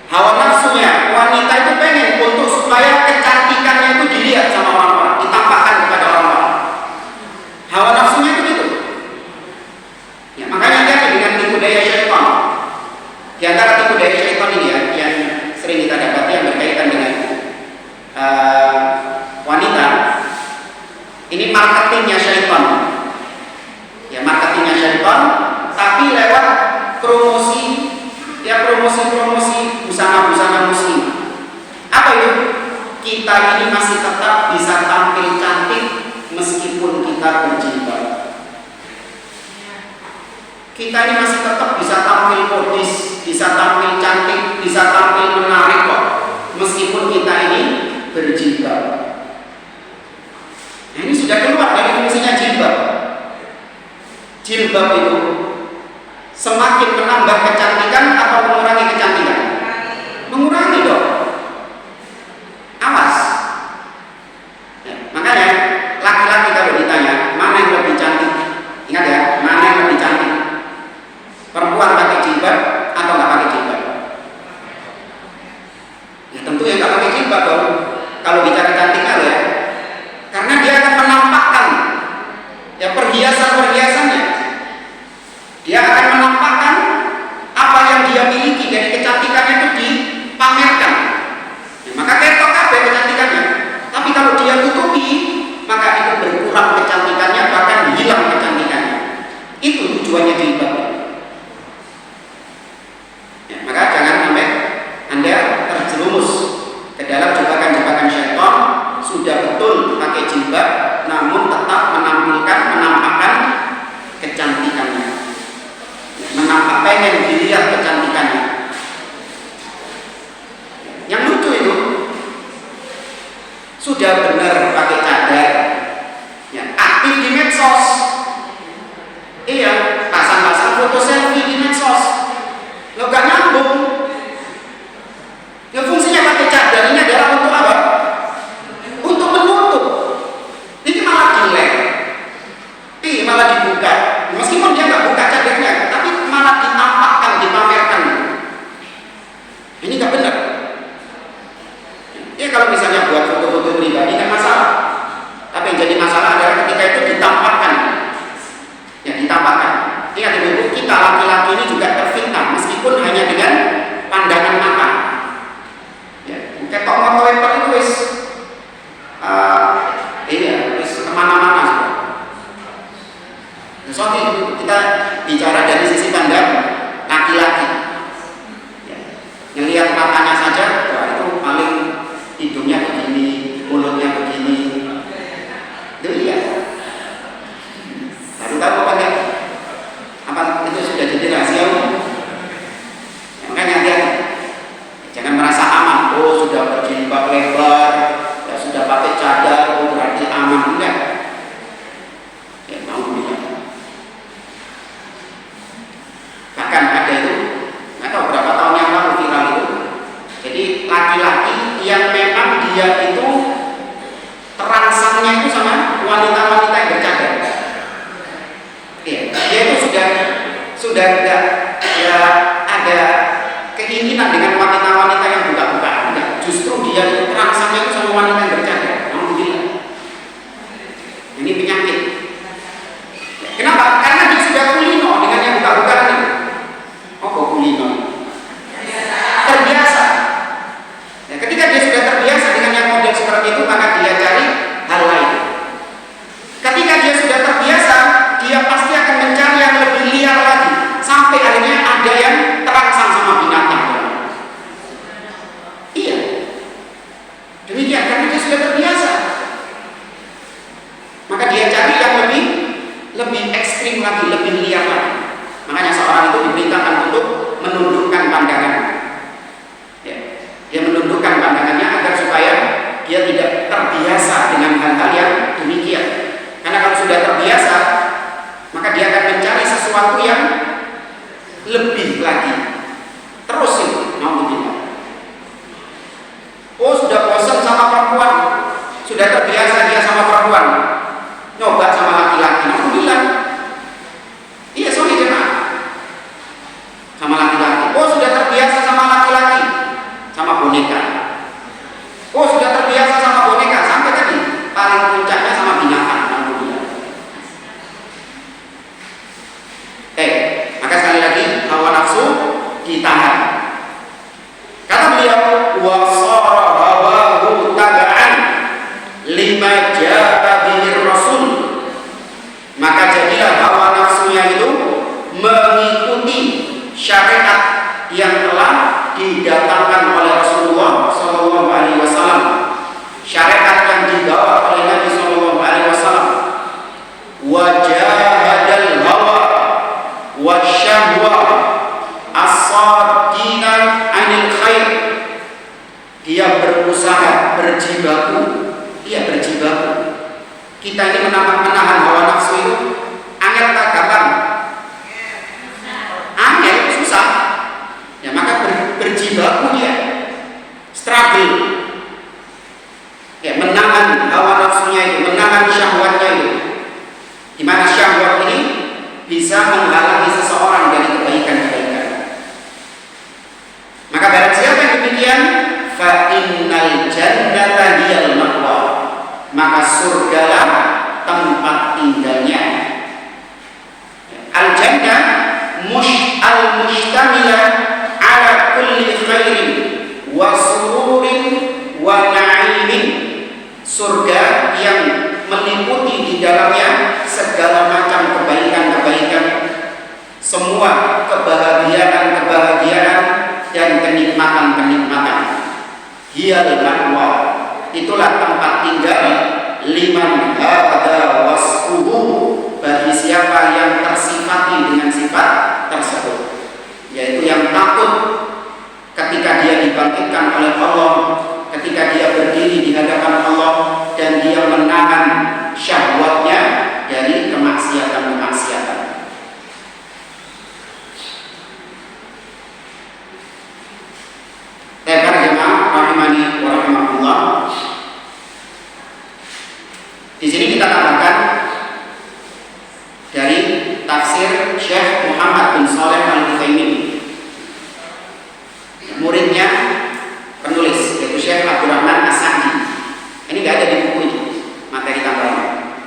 Hawa nafsunya wanita itu pengen untuk supaya kecantikannya itu dilihat sama orang-orang, ditampakkan kepada orang-orang. Hawa nafsunya itu gitu. Ya, makanya dia dengan tipu daya syaitan. Di antara tipu daya syaitan ini ya, yang sering kita dapati yang berkaitan dengan wanita, ini marketingnya syaitan. Ya, marketingnya syaitan, tapi lewat promosi, ya promosi busana-busana muslim. Apa itu? Kita ini masih tetap bisa tampil cantik meskipun kita berjilbab. Kita ini masih tetap bisa tampil modis, bisa tampil cantik, bisa tampil menarik kok, meskipun kita ini berjilbab. Nah, ini sudah keluar dari fungsinya jilbab. Jilbab itu semakin menambah kecantikan atau mengurangi kecantikan? Mengurangi dong. Awas. Ya, makanya laki-laki kalau ditanya mana yang lebih cantik, ingat ya, mana yang lebih cantik? Perempuan pakai jilbab atau nggak pakai jilbab? Ya tentu yang nggak pakai jilbab dong. Kalau bicara kecantikan ya, karena dia akan menampakkan ya perhiasan-perhiasannya. Dia akan menampakkan apa yang dia miliki dari kecantikannya itu dipamerkan. Ya, maka ketok kabeh kecantikannya. Tapi kalau dia tutupi, maka itu berkurang kecantikannya, bahkan hilang kecantikannya. Itu tujuannya jilbab. Ya, maka jangan sampai Anda terjerumus ke dalam jebakan-jebakan syaitan. Sudah betul pakai jilbab, namun tetap menampakkan kecantikannya. Menampak pengen dilihat kecantikannya. Yang lucu itu sudah benar pakai cadar, ya, aktif di medsos. Iya, pasang-pasang foto selfie di medsos. Lo gak nyambung. Yang fungsinya pakai cadar ini adalah untuk apa? Untuk menutup. Ini malah jelek. Malah dibuka. Meskipun dia nggak buka cadarnya, tapi malah ditampakkan, dipamerkan. Ini nggak benar. Ya kalau misalnya buat foto-foto pribadi kan masalah. Tapi yang jadi masalah adalah ketika itu ditampakkan. Ya ditampakkan. Ingat ibu, kita laki-laki ini juga terfitnah meskipun hanya dengan pandangan mata. Ya, ketok motor itu wis wis kemana-mana. Soalnya kita bicara dari sisi pandang laki-laki, ya, yang lihat matanya saja, wah itu paling hidungnya begini, mulutnya begini, itu lihat. Baru tahu apa enggak? sudah tidak ya ada keinginan dengan wanita-wanita yang buka-buka. Justru dia terangsangnya itu sama wanita yang bercanda. Alhamdulillah. Ini penyakit. Kenapa? Karena dia sudah kulino dengan yang buka-buka ini. Oh, kok kulino? Terbiasa. Ya, ketika dia sudah terbiasa dengan yang model seperti itu, maka dia cari hal lain. Ketika dia sudah terbiasa, dia pasti akan mencari yang lebih liar lagi. Sampai akhirnya ada yang terangsang sama binatang. Iya. Demikian, karena dia sudah terbiasa. Maka dia cari yang lebih ekstrim lagi, lebih liar lagi. Makanya seorang itu diperintahkan untuk menundukkan pandangan. Ya, dia menundukkan pandangannya agar supaya dia tidak terbiasa dengan hal-hal yang demikian. Karena kalau sudah terbiasa, maka dia akan mencari sesuatu yang lebih lagi. Terus itu, mau begini. Oh, sudah bosan sama perempuan, sudah terbiasa dia sama perempuan, nyoba sama laki-laki. Alhamdulillah. Iya, sorry jemaah. Sama laki-laki. Oh, sudah terbiasa sama laki-laki, sama boneka. Oh, sudah terbiasa sama boneka. Sampai tadi paling puncaknya sama binatang. Alhamdulillah. Maka sekali lagi hawa nafsu ditahan. Kata beliau, wa sara hawahu tab'an lima jaa bihi rasul. Maka jadilah hawa nafsunya itu mengikuti syariat yang telah didatangkan oleh Rasulullah sallallahu alaihi wasallam. Syariat yang dibawa oleh Nabi sallallahu alaihi wasallam. Wa jahadal hawa wa syahwa as-sadina 'anil khair. Dia berusaha, berjibaku. Dia berjibaku. Kita ini menahan hawa nafsu itu angel tak gampang. Angel susah. Ya, maka berjibaku dia. Struggle. Ya, menahan hawa nafsunya itu, menahan syahwatnya itu. Di mana syahwat ini bisa menghalangi seseorang dari kebaikan-kebaikan. Maka barang siapa yang demikian, fa innal jannata hiyal ma'wa, maka surgalah tempat tinggalnya. Al jannah al mustamila ala kulli khairin wa sururin wa na'imin. Surga yang meliputi di dalamnya segala macam kebaikan-kebaikan, semua kebahagiaan-kebahagiaan dan kenikmatan-kenikmatan. Hiyal ma'wa, itulah tempat tinggal liman hadza wasfuhu, bagi siapa yang tersifati dengan sifat tersebut, yaitu yang takut ketika dia dibangkitkan oleh Allah, ketika dia berdiri di hadapan Allah dan dia menahan syahwatnya dari kemaksiatan-kemaksiatan. Para jemaah rahimani wa rahimakumullah. Di sini kita tambahkan dari tafsir Syekh Muhammad bin Shalih Al-Utsaimin, muridnya penulis yaitu Syekh Abdurrahman As-Sa'di. Ini nggak ada di buku ini materi tambahan.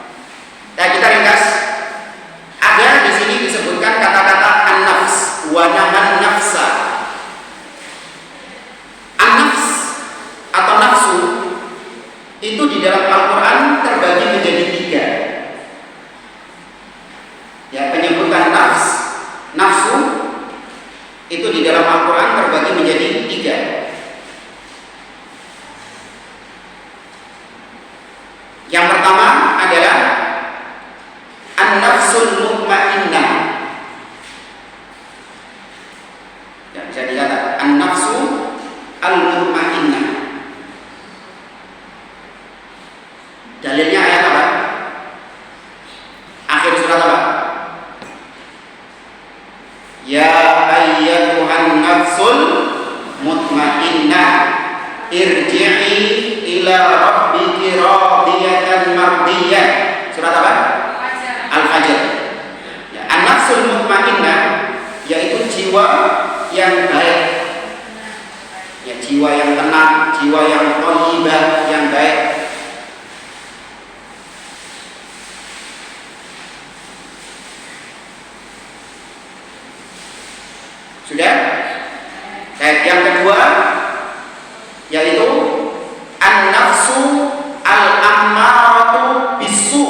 Dan kita ringkas. Ada di sini disebutkan kata-kata an-nafs wa nahan nafsa. An-nafs atau nafsu itu di dalam Al-Quran terbagi menjadi 3. Ya, penyebutan nafsu itu di dalam Al-Quran terbagi menjadi 3. Yang pertama adalah an-nafsul mutmainnah. Ya, bisa dikatakan an-nafsu al-mutmainnah. Dalilnya ayat apa? Akhir surat apa? Ya ayyatuhan nafsul mutmainnah irji'i ila rabbiki radiyatan mardiyah. Surat apa? Al-Fajr. Ya, an-nafsul mutmainnah yang baik. Ya, jiwa yang tenang, jiwa yang thayyibah, yang baik. Sudah? Baik, yang kedua yaitu an-nafsu al-ammaratu bisu,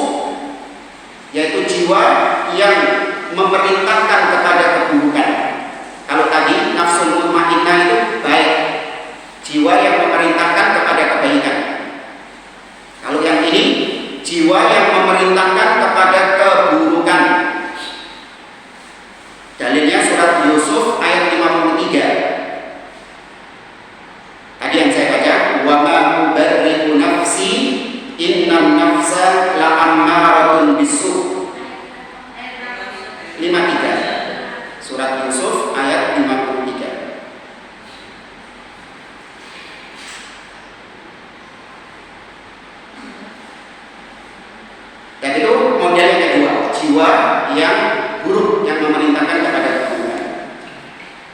yaitu jiwa yang memerintahkan kepada keburukan. Kalau tadi nafsu mutmainnah itu baik, jiwa yang memerintahkan kepada kebaikan. Kalau yang ini jiwa yang memerintahkan kepada keburukan. Dalilnya surat Yusuf ayat 53. Tadi yang saya baca, wa ma ubarri'u nafsi innan nafsa la'ammaratun bisu. 53. Surat Yusuf ayat 53. Dan itu model yang kedua, jiwa yang buruk yang memerintahkan kepada keburukan.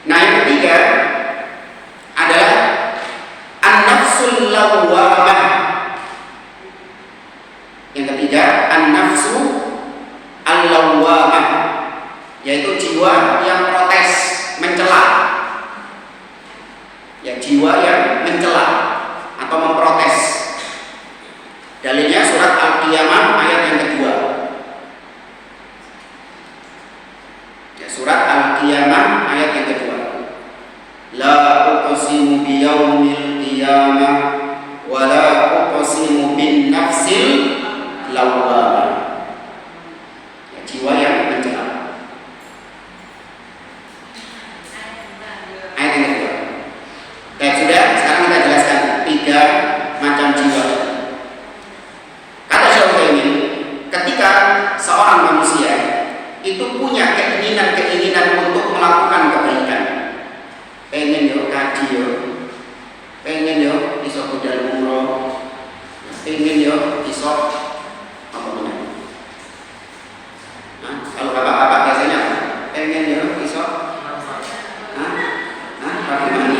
Nah, yang ketiga adalah an-nafsul lawwamah. Yang ketiga, an-nafsu al-lawwamah, yaitu jiwa yang protes, mencela. Ya, jiwa yang mencela atau memprotes. Dalilnya surat Al-Qiyamah ayat yang kedua. Ya, surat Al-Qiyamah ayat yang kedua. La uqsimu biyaumil qiyamah wa la uqsimu bin nafsil lawwamah. Ya, jiwa yang mencela. Ayat yang kedua. Baik, sudah, sekarang kita jelaskan 3 macam jiwa. Kata Syaikhul ini, ketika seorang manusia itu punya keinginan untuk melakukan kebaikan, pengen yo kaji yo, pengen yo iso budal umroh, pengen yo iso apa namanya? Nah, kalau bapak-bapak biasanya pengen yo iso, bagaimana?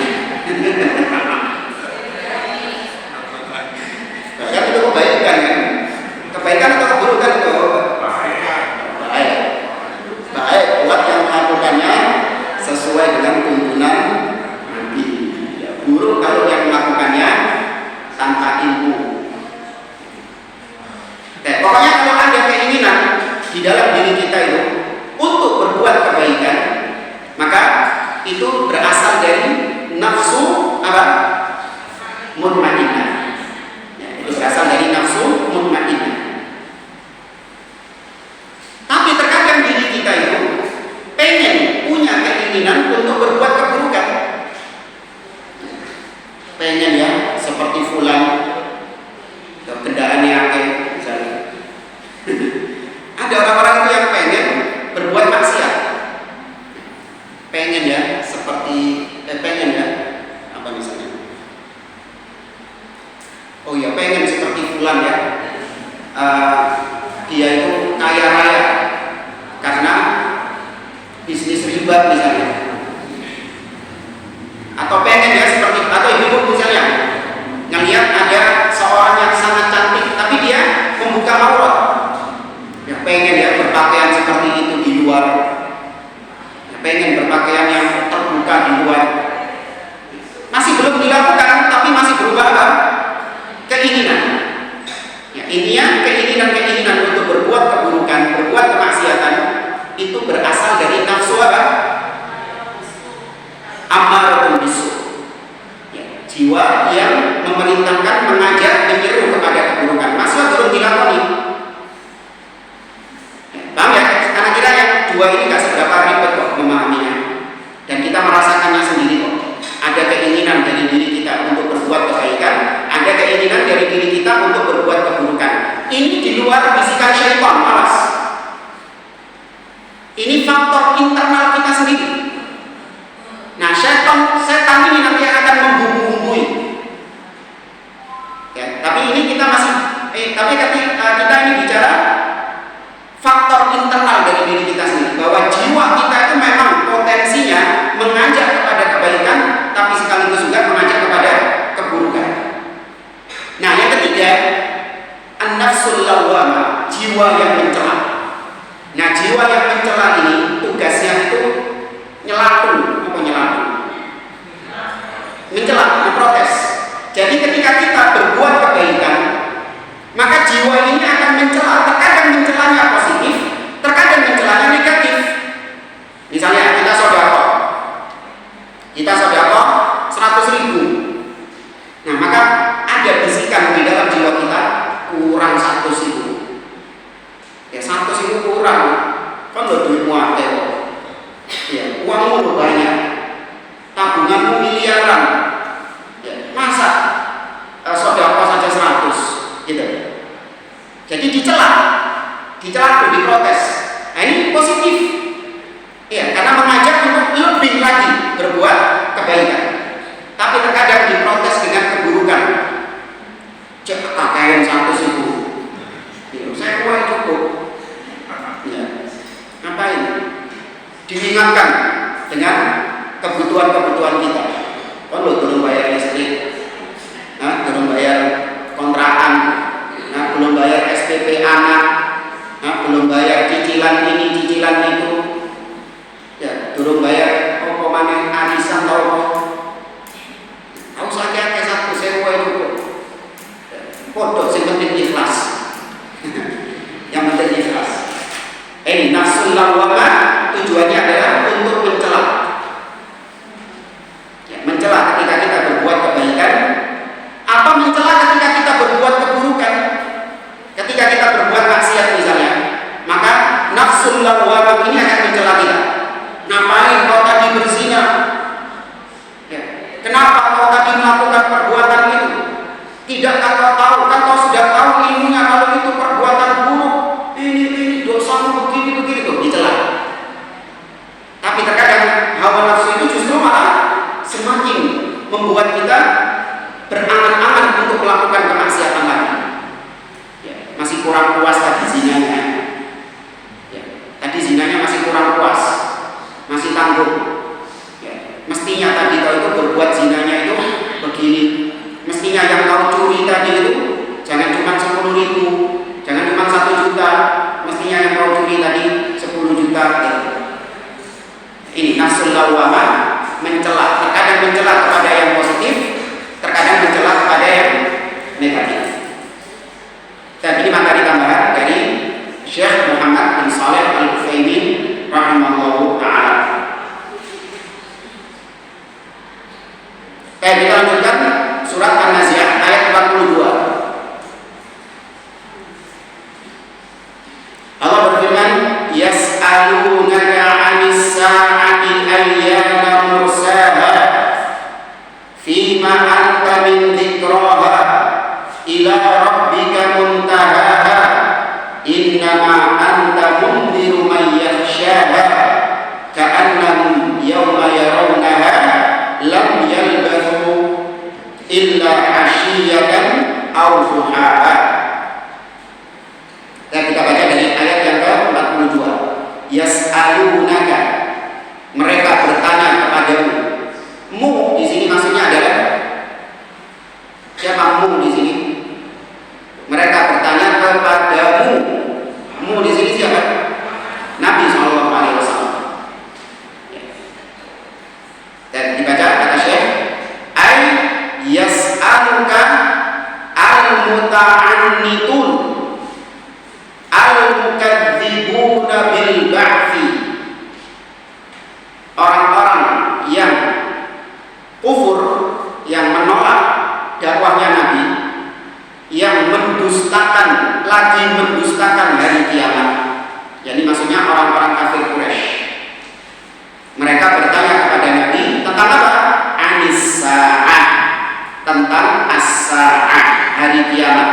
Kan itu kebaikan kan? Kebaikan atau keburukan itu? Baik. Baik buat yang melakukannya sesuai dengan tuntunan Nabi. Ya, buruk kalau yang melakukannya tanpa ilmu. Pokoknya kalau ada keinginan di dalam diri kita itu untuk berbuat kebaikan, maka itu berasal dari nafsu apa? Mutmainnah. Ya, itu berasal dari nafsu mutmainnah. Tapi terkadang diri kita itu pengen punya keinginan untuk berbuat keburukan. Pengen ya seperti fulan, kendaraan yang misalnya. Ada orang-orang itu yang pengen berbuat maksiat. Pengen ya seperti pengen ya apa misalnya? Oh ya, pengen seperti fulan ya. Dia itu kaya raya karena bisnis riba misalnya. Atau pengen ya seperti, atau hidup misalnya ngelihat ada seorang yang sangat cantik tapi dia membuka aurat. Ya pengen ya berpakaian seperti itu di luar. Ya, pengen berpakaian yang terbuka di luar. Masih belum dilakukan tapi masih berubah apa? Keinginan. Ya, intinya keinginan untuk berbuat keburukan, berbuat kemaksiatan itu berasal dari nafsu apa? Ammaratun bisu. Ya, jiwa yang memerintahkan, mengajak, menyeru kepada keburukan. Masih belum dilakoni. Ya, paham ya? Karena kita yang dua ini nggak seberapa ribet kok memahaminya. Dan kita merasakannya sendiri kok. Ada keinginan dari diri kita untuk berbuat kebaikan, ada keinginan dari diri kita untuk berbuat keburukan. Ini di luar bisikan syaitan, awas. Ini faktor internal kita sendiri. Nah, setan ini nanti akan membumbui. Ya, tapi ini kita masih, tapi kita ini bicara faktor internal dari diri kita sendiri, bahwa jiwa kita itu memang potensinya mengajak kepada lo duitmu akeh kok. Ya, uangmu banyak, tabunganmu miliaran. Ya, masa sedekah saja 100 gitu. Jadi dicela tuh, diprotes. Nah, ini positif. Ya, karena mengajak untuk lebih lagi berbuat kebaikan. Tapi terkadang diprotes dengan keburukan. Cek pakaian 100.000. Ya, saya uang cukup. Ya, ngapain? Diingatkan dengan kebutuhan-kebutuhan kita. Kan lo belum bayar listrik, belum bayar kontrakan, belum bayar SPP anak, belum bayar cicilan ini, cicilan itu, ya, belum bayar mana arisan tahu saja ke 1.000 itu, bodoh sih, penting ikhlas. Yang penting ikhlas. Ini nafsul lawwamah tujuannya adalah untuk mencela. Ya, mencela ketika kita berbuat kebaikan, apa mencela ketika kita berbuat keburukan. Ketika kita berbuat maksiat misalnya, maka nafsul lawwamah ini akan mencela kita. Ngapain kau tadi berzina? Ya. Kenapa kau tadi melakukan perbuatan itu? Tidakkah kau tahu? Kan kau sudah tahu ilmunya kalau itu perbuatan buruk. Ini dosamu begini tuh dicela. Tapi terkadang hawa nafsu itu justru malah semakin membuat kita berangan-angan untuk melakukan kemaksiatan lagi. Ya, masih kurang puas tadi zinanya. Ya, tadi zinanya masih kurang puas, masih tanggung. Ya, mestinya tadi kau itu berbuat zinanya itu begini. Mestinya yang kau curi tadi itu jangan cuma 10.000, jangan cuma 1 juta. Mestinya yang kau curi tadi 10 juta. Ya. Ini nafsul lawwamah, mencela. Terkadang mencela kepada yang positif, terkadang mencela kepada yang negatif. Dan ini materi tambahan dari Syekh Muhammad bin Shalih Al-Utsaimin rahimahullahu ta'ala. Kita lanjutkan surat An-Nazi'at ayat 42. Allah berfirman, yas'alunaka 'anis sa'ati ayyana mursaha fima anta min dzikraha ila rabbika muntahaha innama anta mundhiru man yakhshaha ka'annahum yawma yarawnaha lam yalbathu illa 'ashiyatan aw duhaha. Dan kita baca dari ayat yang ke-42. Yas'alunaka, mereka bertanya kepadamu. Mu di sini maksudnya adalah siapa mu di sini? Mereka bertanya kepadamu. Mu di sini siapa? Nabi sallallahu alaihi wasallam. Dan dibaca kata Syekh, ay yas'aluka al-muta'annitun al-mukadzibuna bil ba'thi, orang-orang yang kufur, yang menolak dakwahnya Nabi, yang mendustakan hari kiamat. Jadi maksudnya orang-orang kafir Quraisy. Mereka bertanya kepada Nabi tentang apa? Anis sa'ah, tentang as-sa'ah, hari kiamat.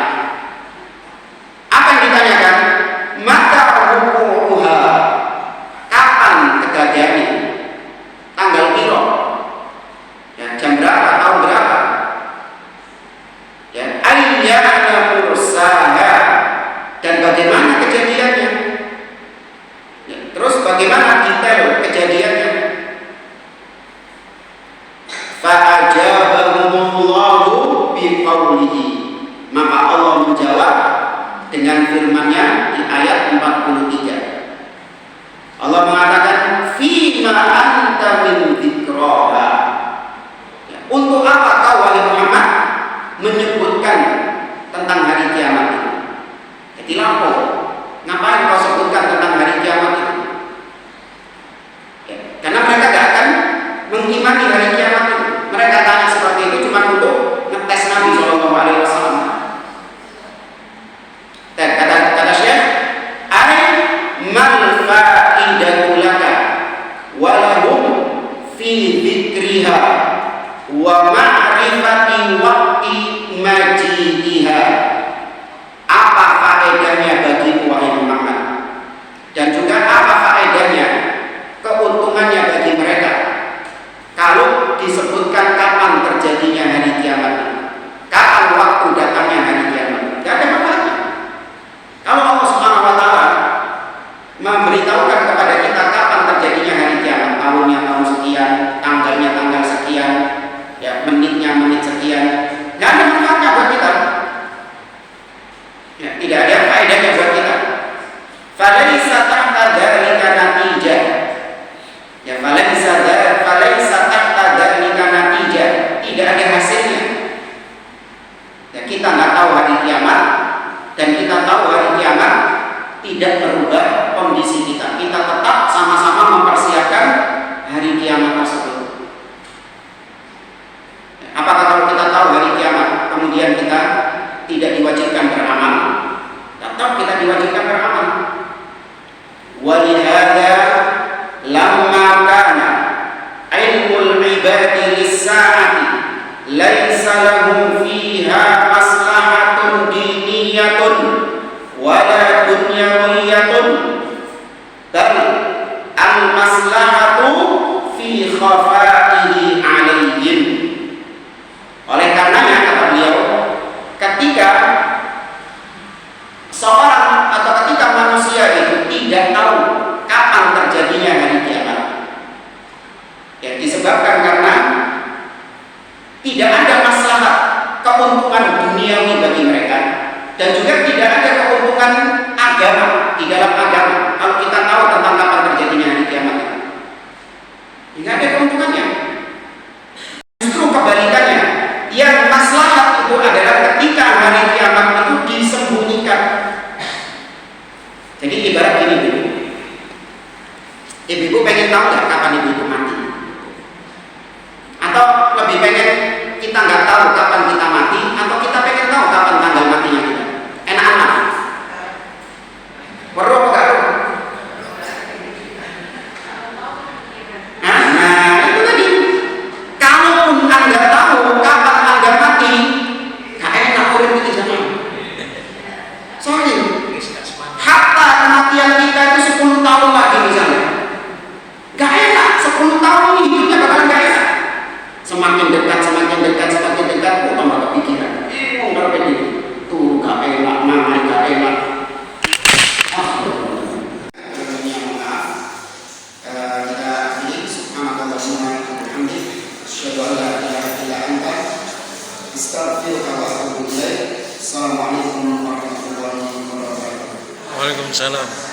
Apa yang ditanyakan? Mata wuqu'uha, kapan kejadiannya? Tanggal piro? Ya, jam berapa? Tahun berapa? Ya, ayyana mursaha, dan bagaimana kejadiannya? Ya, terus bagaimana detail kejadiannya? Fa'ajabahumullahu biqaulihi, maka Allah menjawab dengan firman-Nya di ayat 43. Allah mengatakan fima anta min dzikraha, ya, untuk apa kau wahai Muhammad menyebutkan tentang hari kiamat itu? Jadi lapo, ngapain kau sebutkan tentang hari kiamat itu? Ya, karena mereka tidak akan mengimani hari kiamat itu. Mereka tanya seperti itu cuma untuk ngetes Nabi Shallallahu Alaihi Wasallam. Dan kata Syekh, ay mal fa'id fiha wa ma'rifati waqti maji'iha. Apa faedahnya bagimu wahai Muhammad, dan juga apa faedahnya, keuntungannya bagi mereka kalau disebutkan kapan terjadinya hari kiamat, kapan waktu datangnya hari kiamat? Tidak ada manfaatnya. Kalau Allah Subhanahu wa taala memberitahukan kepada kita kapan terjadinya hari kiamat, tahunnya tahun sekian, tanggalnya tanggal sekian, ya menitnya menit sekian, tidak ada manfaatnya buat kita. Ya, tidak ada faedahnya buat kita. Falaisa tahta dzalika natijah. Ya, falaisa tahta dzalika natijah. Tidak ada hasilnya. Ya, kita nggak tahu hari kiamat, dan kita tahu hari kiamat tidak merubah kondisi kita. Kita tetap sama-sama mempersiapkan hari kiamat tersebut. Ya, apakah kalau kita tahu hari kiamat kemudian kita tidak diwajibkan beramal? Tetap kita diwajibkan beramal. Walihada lamma kana ilmul ibadi lis-sa'ati laisa lahum fiha maslahatun diniyatun wala dunyawiyatun, bal al-maslahatu fi khafaihi alaihim. Oleh karenanya kata beliau, ketika seorang atau ketika manusia itu tidak tahu kapan terjadinya hari kiamat, ya disebabkan karena tidak ada maslahat keuntungan duniawi bagi mereka, dan juga tidak ada keuntungan agama di dalam agama. Kalau kita tahu tentang kapan terjadinya hari kiamat, tidak ada keuntungannya. Justru kebalikannya, yang maslahat itu adalah ketika hari kiamat itu disembunyikan. Jadi ibarat gini, ibu pengen tahu nggak kapan ibu mati? Atau lebih pengen kita nggak tahu kapan kita mati, atau kita pengen tahu kapan tanggal matinya kita? Enakan mana? Perlu apa nggak? Nah itu tadi. Kalaupun Anda tahu kapan Anda mati, gak enak urip itu zaman. Sorry. Hatta kematian kita itu 10 tahun lagi misalnya, gak enak. 10 tahun ini hidupnya bakalan gak enak. Semakin dekat, kok tambah kepikiran. Mau berapa ini? Tuh gak enak, mana gak enak. Kita akhiri. Subhanakallahumma wa bihamdika, asyhadu an la ilaha illa anta, astaghfiruka wa atubu ilaik. Assalamualaikum warahmatullahi wabarakatuh. Waalaikumsalam.